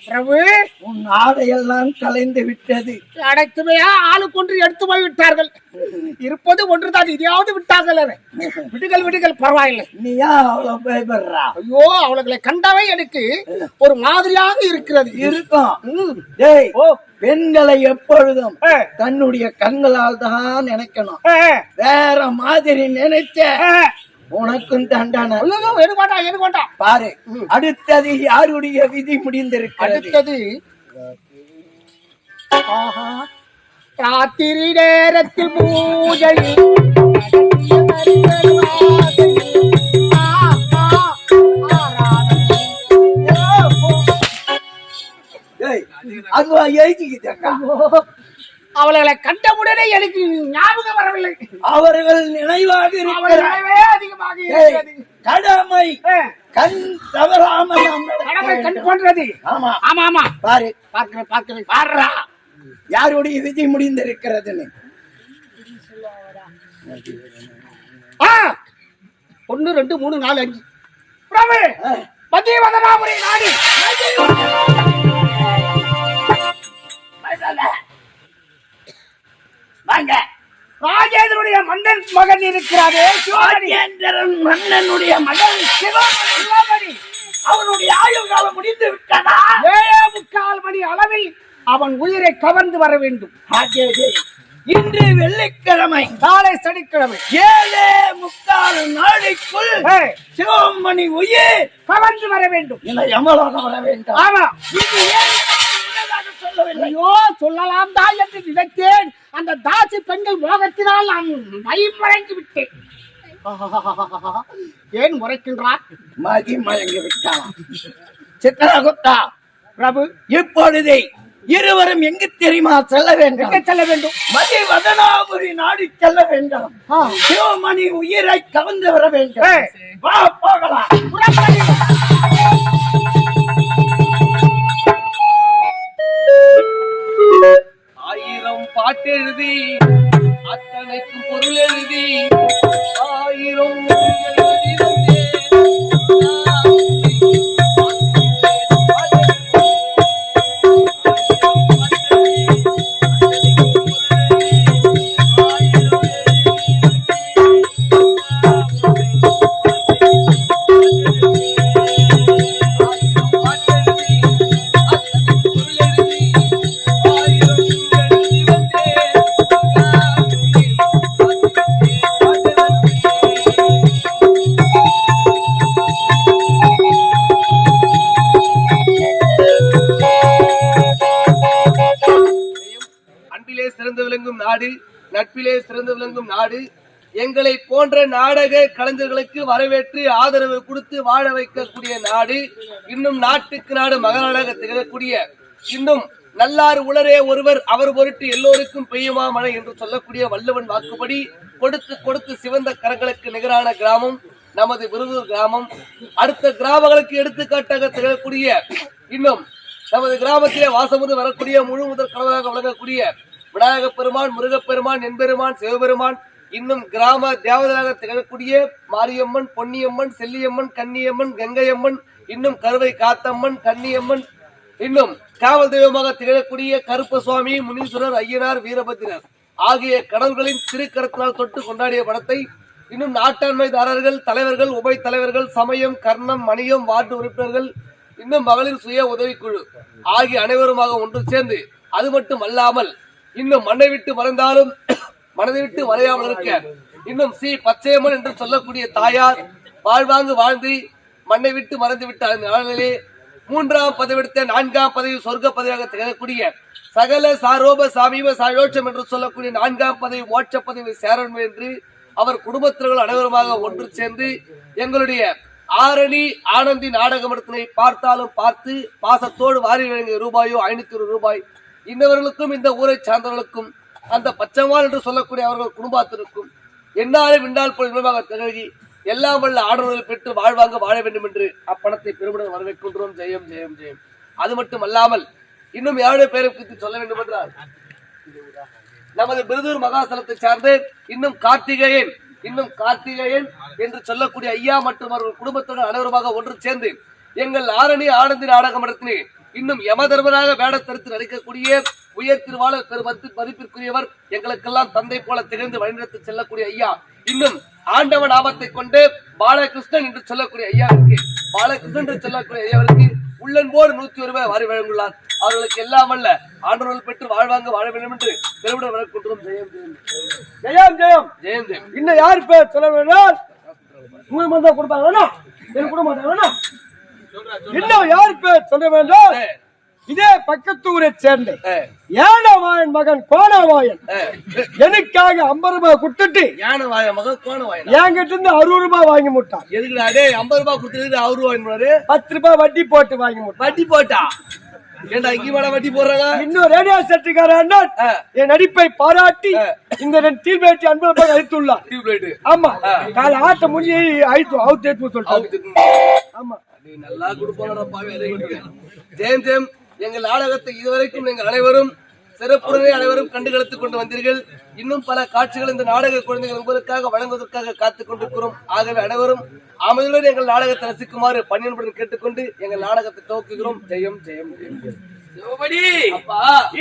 பிரபு, உன் ஆடையெல்லாம் கலைந்து விட்டது. அடைத்துமையா ஆளுக்கு ஒன்று எடுத்து போய் விட்டார்கள். இருப்பது ஒன்றுதான், இதையாவது விட்டார்கள். விடுகள் விடுகள், பரவாயில்லை. நீயா அவ்வளவு பயப்படுறா? ஐயோ, அவளை கண்டாவே எனக்கு ஒரு மாதிரியாக இருக்கிறது. இருக்கும். பெண்களை எப்பொழுதும் தன்னுடைய கண்களால் தான் நினைக்கணும். வேற மாதிரி நினைச்ச உனக்கும் தண்டனை. பாரு, அடுத்தது யாருடைய விதி முடிந்திருக்கிறது? அடுத்தது ராத்திரி நேரத்தில் பூஜை. அதுவா எழுதிக்கிட்டாங்க. அவர்களை கண்டவுடனே எனக்கு ஞாபகம் வரவில்லை. அவர்கள் நினைவாக அதிகமாக கடமை கண் தவறாமல் கடமை கண் போன்றது. ஆமா ஆமா ஆமா, பாரு, பார்க்கிறேன் பார்க்கிறேன். பாருடா, யாருடைய விதி முடிந்திருக்கிறதுன்னு. 1 2 3 4 5 பிரபு, மத்திய வதனாபுரி நாடி. வாங்க. ராஜேந்திரனுடைய மன்னன் மகன் இருக்கிறாரே, ராஜேந்திரன் மன்னனுடைய மகன் சிவமணி. அவனுடைய ஆயுள் காலம் முடிந்து விட்டதா? 7:45 மணி அளவில் அவன் உயிரை கவர்ந்து வர வேண்டும். இன்று வெள்ளிக்கிழமை, நாளை சனிக்கிழமை. 7:45 நாளைக்குள் சிவமணி உயிர் கவர்ந்து வர வேண்டும். இல்லை, எமலோகம் வர வேண்டும். ஆமா. இது ஏன் சொல்லவில்லை? ஐயோ, சொல்லலாம் தான் என்று நினைத்தேன். அந்த தாசி பெண்கள் மோகத்தினால் நான் மயங்கி விட்டேன். ஏன் முறைக்கின்றார்? மதி மயங்கி விட்டான். சித்ரகுப்தா பிரபு, இப்பொழுதே இருவரும் எங்கு தெரியுமா செல்ல வேண்டும்? செல்ல வேண்டும். மதி வதனாபுரி நாடி செல்ல வேண்டும். சிவமணி உயிரை கவர்ந்து வர வேண்டும். வா, போகலாம். ஆயிரம் பாட்டு எழுதி அத்தனைக்கும் பொருள் எழுதி 1000 சிறந்து விளங்கும் நாடு, நட்பிலே சிறந்து விளங்கும் நாடு. எங்களை போன்ற நாடக கலைஞர்களுக்கு வரவேற்று ஆதரவு கொடுத்து வாழ வைக்கக்கூடிய நாடு. இன்னும் நாட்டுக்கு நாடு மகனாக திகழக்கூடிய, இன்னும் நல்லாறு உளரே ஒருவர் அவர் பொருட்டு எல்லோருக்கும் பெய்யுமா மழை என்று சொல்லக்கூடிய வள்ளுவன் வாக்குப்படி கொடுத்து கொடுத்து சிவந்த கரங்களுக்கு நிகரான கிராமம் நமது விருதூர் கிராமம். அடுத்த கிராமங்களுக்கு எடுத்துக்காட்டாக திகழக்கூடிய, இன்னும் நமது கிராமத்திலே வாசமுது வரக்கூடிய முழு முதல் கடவுளாக விளங்கக்கூடிய விநாயக பெருமான், முருகப்பெருமான், என்பெருமான், சிவபெருமான், இன்னும் கிராம தேவதையாக திகழக்கூடிய மாரியம்மன், பொன்னியம்மன், செல்லியம்மன், கன்னியம்மன், கங்கையம்மன், இன்னும் கருவை காத்தம்மன், கன்னியம்மன், இன்னும் காவல் தெய்வமாக திகழக்கூடிய கருப்ப சுவாமி, முனீஸ்வரர், ஐயனார், வீரபத்திரர் ஆகிய கடவுள்களின் திருக்கரத்தினால் தொட்டு கொண்டாடிய படத்தை இன்னும் நாட்டாண்மைதாரர்கள், தலைவர்கள், உபை தலைவர்கள், சமயம், கர்ணம், மணியம், வார்டு உறுப்பினர்கள், இன்னும் மகளிர் சுய உதவிக்குழு ஆகிய அனைவருமாக ஒன்று சேர்ந்து, அது மட்டும் அல்லாமல் இன்னும் மண்ணை விட்டு மறைந்தாலும் மனதை விட்டு மறையாமல் இருக்க, இன்னும் ஸ்ரீ பச்சையம்மன் என்று சொல்லக்கூடிய தாயார் வாழ்வாங்கு வாழ்ந்து மண்ணை விட்டு மறைந்து விட்ட அந்த நாளிலே 3ஆம் பதவியெடுத்த 4ஆம் பதவி சொர்க்க பதவியாக திகழக்கூடிய சகல சாரோப சாமீப சாயோட்சம் என்று சொல்லக்கூடிய 4ஆம் பதவி மோட்ச பதவி சேரன் என்று அவர் குடும்பத்தினர்கள் அனைவருமாக ஒன்று சேர்ந்து எங்களுடைய ஆரணி ஆனந்தி நாடக மடத்தினை பார்த்தாலும் பார்த்து பாசத்தோடு வாரி வழங்கிய ரூபாயோ 500 ரூபாய் இன்னவர்களுக்கும் இந்த ஊரை சார்ந்தவர்களுக்கும் அந்த பச்சைமால் என்று சொல்லக்கூடிய அவர்கள் குடும்பத்திற்கும் என்னாலும் இன்றால் போல் இன்பமாக திகழ்கி எல்லாம் வல்ல ஆடவர்களை பெற்று வாழ்வாங்க வாழ வேண்டும் என்று அப்பணத்தை பெருமிடம் வரவேற்கின்றோம். ஜெயம் ஜெயம் ஜெயம். அது மட்டும் அல்லாமல் இன்னும் 7 பேரை குறித்து சொல்ல வேண்டும் என்றால், நமது விருதூர் மகாசலத்தை சார்ந்து இன்னும் கார்த்திகேயன் என்று சொல்லக்கூடிய ஐயா மற்றும் அவர்கள் குடும்பத்தினர் அனைவருமாக ஒன்று சேர்ந்து எங்கள் ஆரணி ஆனந்தி நாடக மன்றத்திலே இன்னும் யமதர்மராக வேடத்தரித்து நடிக்கக்கூடிய உயர் திருவாளர் மதிப்பிற்குரியவர், எங்களுக்கெல்லாம் தந்தை போல திகழ்ந்து வழிநடத்தி செல்லக்கூடிய ஐயா, இன்னும் ஆண்டவன் நாமத்தை கொண்டு பாலகிருஷ்ணன் என்று சொல்லக்கூடிய ஐயாவிற்கு, பாலகிருஷ்ணன் என்று சொல்லக்கூடிய ஐயாவிற்கு உள்ளன்போடு 101 ரூபாய் வாரி வழங்குள்ளார். அவர்களுக்கு எல்லாம் அல்ல ஆண்டவர்கள் பெற்று வாழ்வாங்க வாழ வேண்டும் என்று பெருமிட வழங்குகிறோம். ஜெயம் ஜெயம் ஜெயம் ஜெயம் ஜெயம். இன்னும் யாரு பேர் சொல்ல வேண்டாம், கொடுப்பாங்க இன்னும் யாரு பேர் சொல்ல வேண்டாம். இதே பக்கத்தூரை சேர்ந்த யானவாயன் மகன் கோணவாயன் எனக்காக 50 ரூபாய் கொடுத்துட்டு யானவாயன் மகன் கோணவாயன் என்கிட்ட இருந்து 60 ரூபாய் வாங்கி முட்டான். எதுக்கு 50 ரூபாய் கொடுத்துட்டு 60 ரூபாய் 10 ரூபாய் வட்டி போட்டு வாங்கி முட்டான். வட்டி போட்டா ஏண்டா இங்க மேல வட்டி போடுறாங்க? இன்னும் ரேடியோ செட்டுக்கார என் நடிப்பை பாராட்டி இந்த 2 டியூப்லைட் 50 ரூபாய் அழித்துள்ளார். டியூப்லைட் ஆமா, கால ஆட்ட முடிஞ்சு அவுத்து சொல்லிட்டாங்க. ஆமா, நல்லா கொடுப்பாங்க. ஜெயம் ஜெயம். எங்கள் நாடகத்தை இதுவரைக்கும் நீங்கள் அனைவரும் சிறப்புடனே அனைவரும் கண்டுகளித்துக் கொண்டு வந்தீர்கள். இன்னும் பல காட்சிகள் இந்த நாடக குழந்தைகள் உங்களுக்காக வழங்குவதற்காக காத்துக் கொண்டிருக்கிறோம். ஆகவே அனைவரும் அமைதியுடன் எங்கள் நாடகத்தை ரசிக்குமாறு பணியுடன் கேட்டுக்கொண்டு எங்கள் நாடகத்தை துவக்குகிறோம். ஜெயம் ஜெயம் ஜெயம்.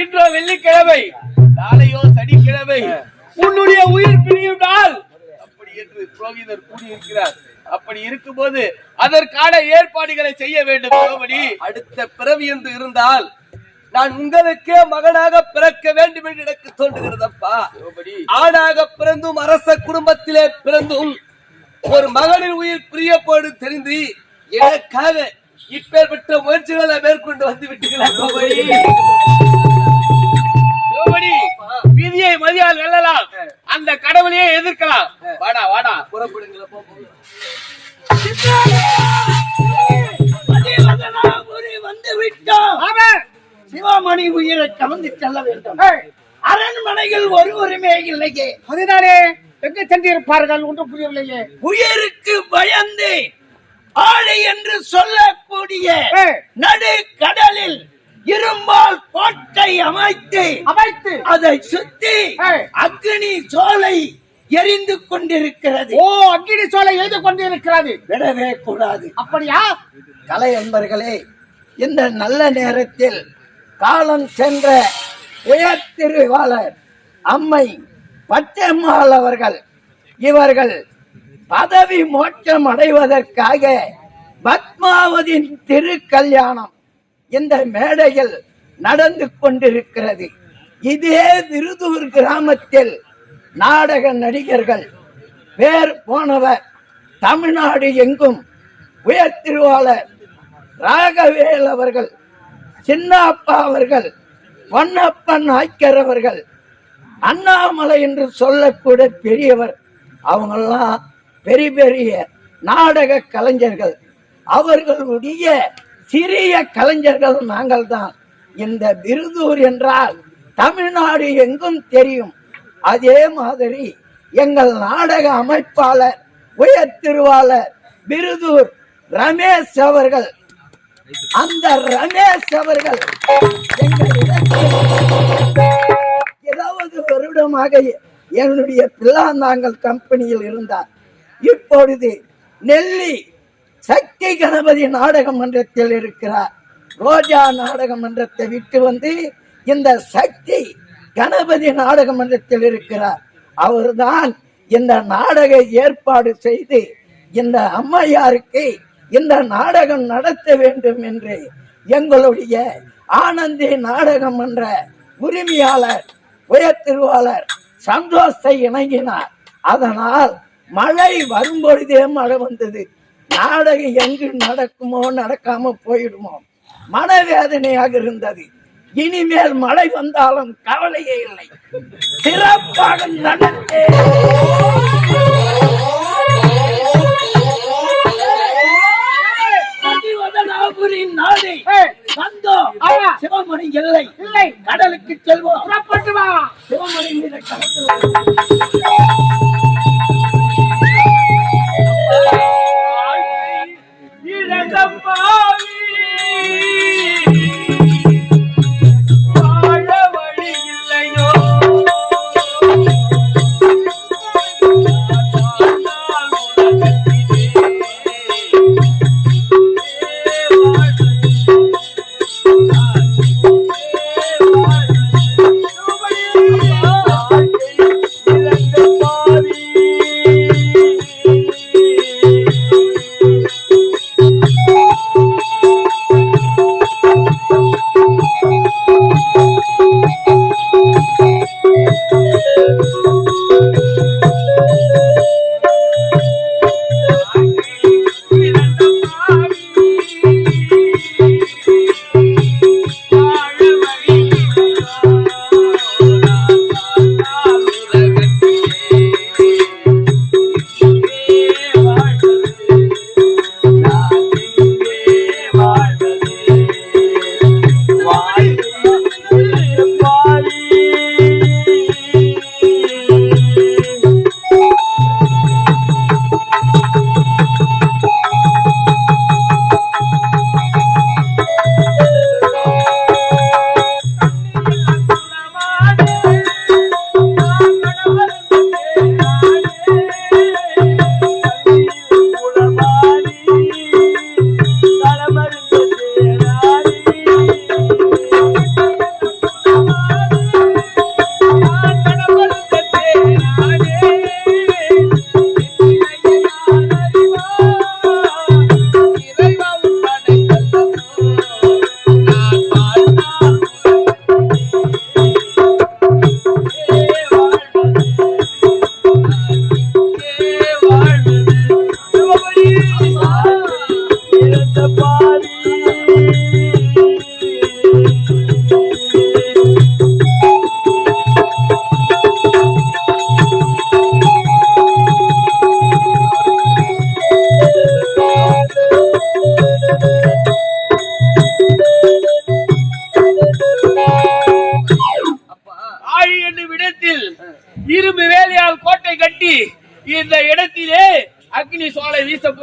இன்றோ வெள்ளிக்கிழமை, நாளையோ சனிக்கிழமை உன்னுடைய உயிர் பிரியும் நாள் அப்படி என்று புரோகிதர் கூறியிருக்கிறார். அப்படி இருக்கும்போது அதற்கான ஏற்பாடுகளை செய்ய வேண்டும். அடுத்த பிறவி என்று இருந்தால் நான் உங்களுக்கே மகனாக பிறக்க வேண்டும் என்று எனக்கு தோன்றுகிறதப்பா. ஆணாக பிறந்தும் அரச குடும்பத்திலே பிறந்தும் ஒரு மகனின் உயிர் பிரியப்போடு தெரிந்து எனக்காக இப்பேற்பட்ட முயற்சிகளை மேற்கொண்டு வந்து விட்டீர்களா? விதியை மதியால் வெல்லலாம், அந்த கடவுளையே எதிர்க்கலாம். வாடா வாடா புறப்படுங்களா? வந்து விட்டோம். சிவமணி உயிரை கவர்ந்து செல்ல வேண்டும். அரண்மனைகள் ஒருவருமே இல்லையே. அதுதானே எங்க சென்றிருப்பார்கள்? ஒன்றும் புரியவில்லையே. உயிருக்கு பயந்து ஆளை என்று சொல்லக்கூடிய நடு கடலில் இரும்பால் கோட்டை அமைத்து அதை சுத்தி அக்னி சோலை எரிந்து கொண்டிருக்கிறது. ஓ, அக்னி சோலை எரிந்து கொண்டிருக்கிறது. விடவே கூடாது. அப்படியா? கலை என்பர்களே, இந்த நல்ல நேரத்தில் காலம் சென்ற உயர் திருவாளர் அம்மை பச்சம்மாள் அவர்கள் இவர்கள் பதவி மோட்சம் அடைவதற்காக பத்மாவதியின் திருக்கல்யாணம் இந்த மேடையில் நடந்து கொண்டிருக்கிறது. இதே விருதூர் கிராமத்தில் நாடக நடிகர்கள் பேர் போனவர் தமிழ்நாடு எங்கும் உயர் திருவாளர் ராகவேல் அவர்கள், சின்னப்பா அவர்கள், பொன்னப்பன் நாய்க்கர் அவர்கள், அண்ணாமலை என்று சொல்லக்கூடிய பெரியவர், அவங்கெல்லாம் பெரிய பெரிய நாடக கலைஞர்கள். அவர்களுடைய சிறிய கலைஞர்கள் நாங்கள் தான். இந்த விருதூர் என்றால் தமிழ்நாடு எங்கும் தெரியும். அதே மாதிரி எங்கள் நாடக அமைப்பாளர் உயர் திருவாளர் விருதூர் ரமேஷ் அவர்கள், அந்த ரமேஷ் அவர்கள் எங்களிடத்தில் 20 வருடமாக என்னுடைய பிள்ளாந்தாங்கல் கம்பெனியில் இருந்தார். இப்பொழுது நெல்லி சக்தி கணபதி நாடக மன்றத்தில் இருக்கிறார். ரோஜா நாடக மன்றத்தை விட்டு வந்து இந்த சக்தி கணபதி நாடக மன்றத்தில் இருக்கிறார். அவர்தான் இந்த நாடக ஏற்பாடு செய்து இந்த அம்மையாருக்கு இந்த நாடகம் நடத்த வேண்டும் என்று எங்களுடைய ஆனந்தி நாடகம் என்ற உரிமையாளர் உயர் திருவாளர் சந்தோஷத்தை இணங்கினார். அதனால் மழை வரும்பொழுதே மழை வந்தது. நாடகம் எங்கு நடக்குமோ நடக்காம போயிடுமோ மனவேதனையாக இருந்தது. இனிமேல் மழை வந்தாலும் கவலையே இல்லை, சிறப்பாக நடந்தே. நாளை வந்தோம். சிவமணி இல்லை, கடலுக்கு செல்வோம். சிவமணி மீது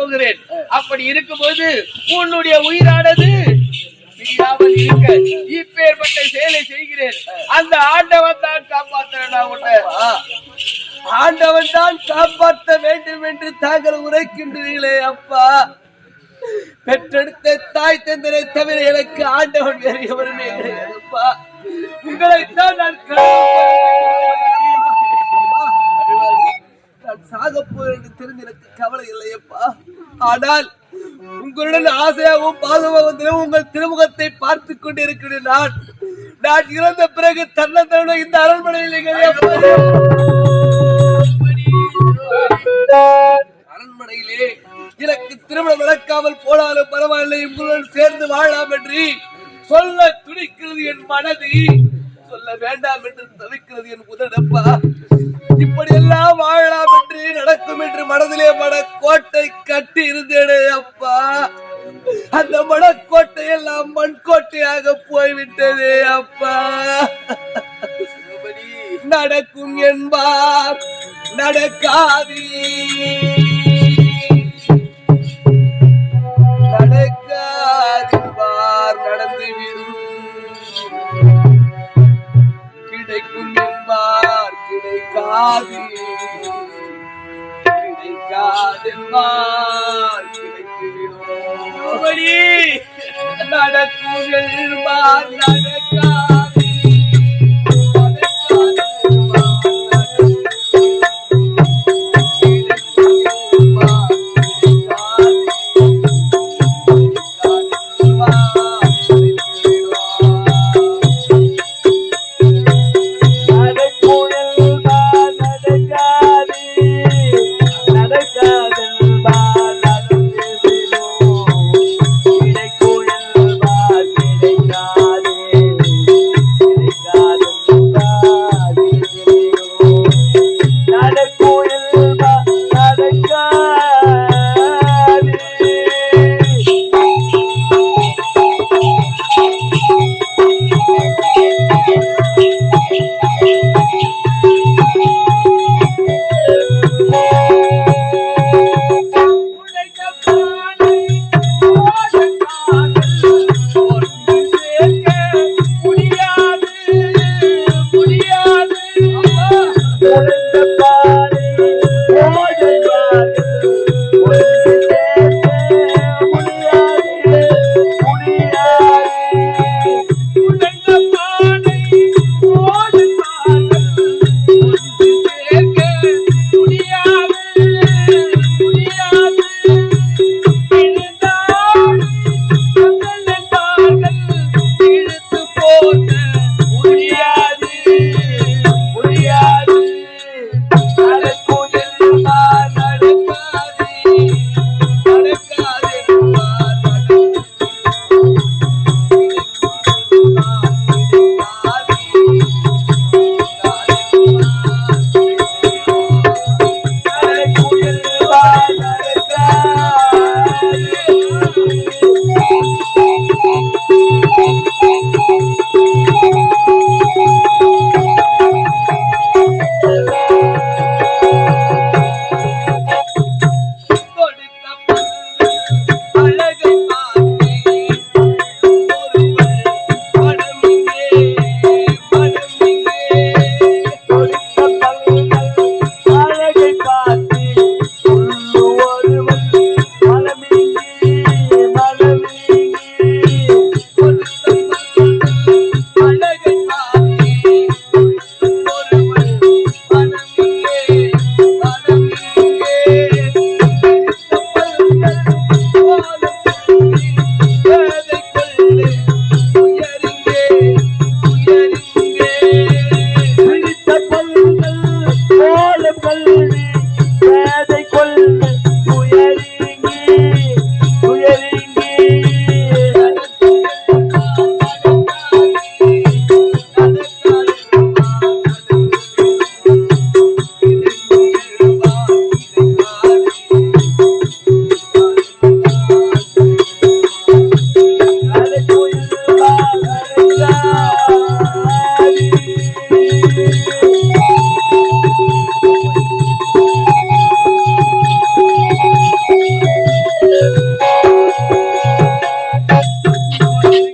போகிறேன். அப்படி இருக்கும்போது உன்னுடைய உயிரானது பிரியாமல் இருக்க இப்பேற்பட்ட செயலை செய்கிறேன். அந்த ஆண்டவன் தான் காப்பாற்றணும் உன்னை. ஆண்டவன் தான் காப்பாற்ற வேண்டும் என்று தாங்கள் உரைக்கின்றீர்களே அப்பா. பெற்றெடுத்த தாய் தந்தரை தவிர எனக்கு ஆண்டவன் வேறு எவருமே கிடையாதுப்பா. உங்களைத்தான் நான் சாக போய் என்று தெரிந்து எனக்கு கவலை இல்லையப்பா. ஆனால் உங்களுடன் ஆசையாகவும் பாதுகாவதிலும் உங்கள் திருமுகத்தை பார்த்து கொண்டு இருக்கிறேன். நான் இறந்த பிறகு தன்னந்தோட இந்த அரண்மனையில் அரண்மனையிலே எனக்கு திருமணம் நடக்காமல் போனாலும் பரவாயில்லை, உங்களுடன் சேர்ந்து வாழலாம் என்று சொல்ல துடிக்கிறது என் மனது. சொல்ல வேண்டாம் என்று தவிக்கிறது என் உதடப்பா. இப்படி எல்லாம் வாழலாம் என்று நடக்கும் என்று மனதிலே மனக்கோட்டை கட்டி இருந்தேனே அப்பா. அந்த மனக்கோட்டை எல்லாம் மண்கோட்டையாக போய்விட்டதே அப்பா. நடக்கும் என்பார் நடக்காது, நடக்காதென்பார் நடந்துவிடும், கிடைக்கும் என்பார் கிடைக்காது, கிடைக்காதென்பார் கிடைத்துவிடும். நடக்கும் என்பார் நடக்காது,